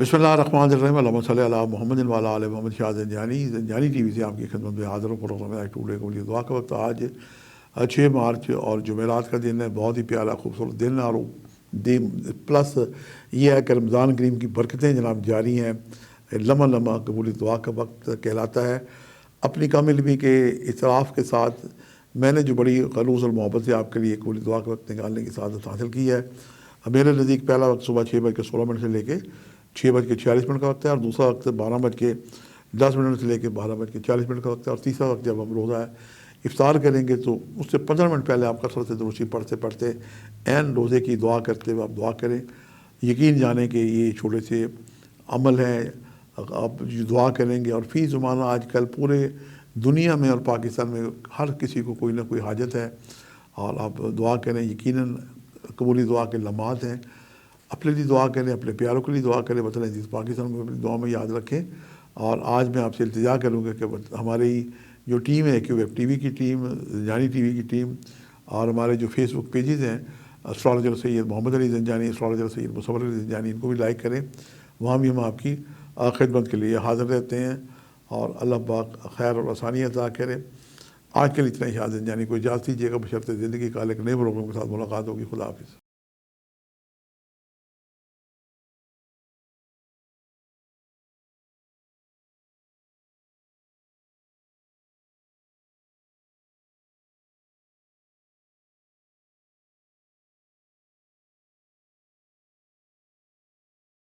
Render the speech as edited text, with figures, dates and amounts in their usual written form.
बिस्मिल्लाहिर्रहमानिर्रहीम अल्लाहुम्मा सल्लि अला मुहम्मदिन व अला आलि मोहम्मद। शाह ज़ंजानी टीवी से आपकी खिदमत में हाज़िर हूँ। प्रोग्राम है टुडे के लिए दुआ का वक्त। आज 6 मार्च और जुमेरात का दिन है। बहुत ही प्यारा खूबसूरत दिन और दिन प्लस ये है कि रमज़ान करीम की बरकतें जनाब जारी हैं। लम्हा लम्हा कबूली दुआ का वक्त कहलाता है। अपनी कामिल भी के इतराफ़ के साथ मैंने जो बड़ी खलूस और मोहब्बत से आपके लिए कबूली दुआ का वक्त निकालने की सादत हासिल की है। मेरे नज़दीक पहला वक्त सुबह 6:16 से लेके 6:46 का वक्त है, और दूसरा वक्त 12:10 से लेकर 12:40 का वक्त है, और तीसरा वक्त जब हम रोज़ा इफ्तार करेंगे तो उससे 15 मिनट पहले आप कसरत दुरूसी पढ़ते पढ़ते एन रोज़े की दुआ करते हुए आप दुआ करें। यकीन जाने कि ये छोटे से अमल हैं, आप जो दुआ करेंगे। और फ़ी ज़माना आजकल पूरे दुनिया में और पाकिस्तान में हर किसी को कोई ना कोई हाजत है, और आप दुआ करें। यकीनन कबूली दुआ के लम्हात हैं। अपने लिए दुआ करें, अपने प्यारों के लिए दुआ करें, वतन अज़ीज़ पाकिस्तान को अपनी दुआ में याद रखें। और आज मैं आपसे इल्तिजा करूँगा कि हमारी जो टीम है, कि वेब टीवी की टीम, ज़ंजानी टीवी की टीम, और हमारे जो फेसबुक पेजेज़ हैं, एस्ट्रोलॉजर सैयद मोहम्मद अली ज़ंजानी, एस्ट्रोलॉजर सैयद मुसव्वर अली ज़ंजानी, इनको भी लाइक करें। वहाँ भी हम आपकी खिदमत के लिए हाज़िर रहते हैं, और अल्लाह पाक खैर और आसानी अता करे। आज के लिए इतना ही। शाह ज़ंजानी को इजाज़त दीजिएगा, बशर्ते ज़िंदगी का एक नए प्रोग्राम के साथ मुलाकात होगी। खुदा हाफ़िज़।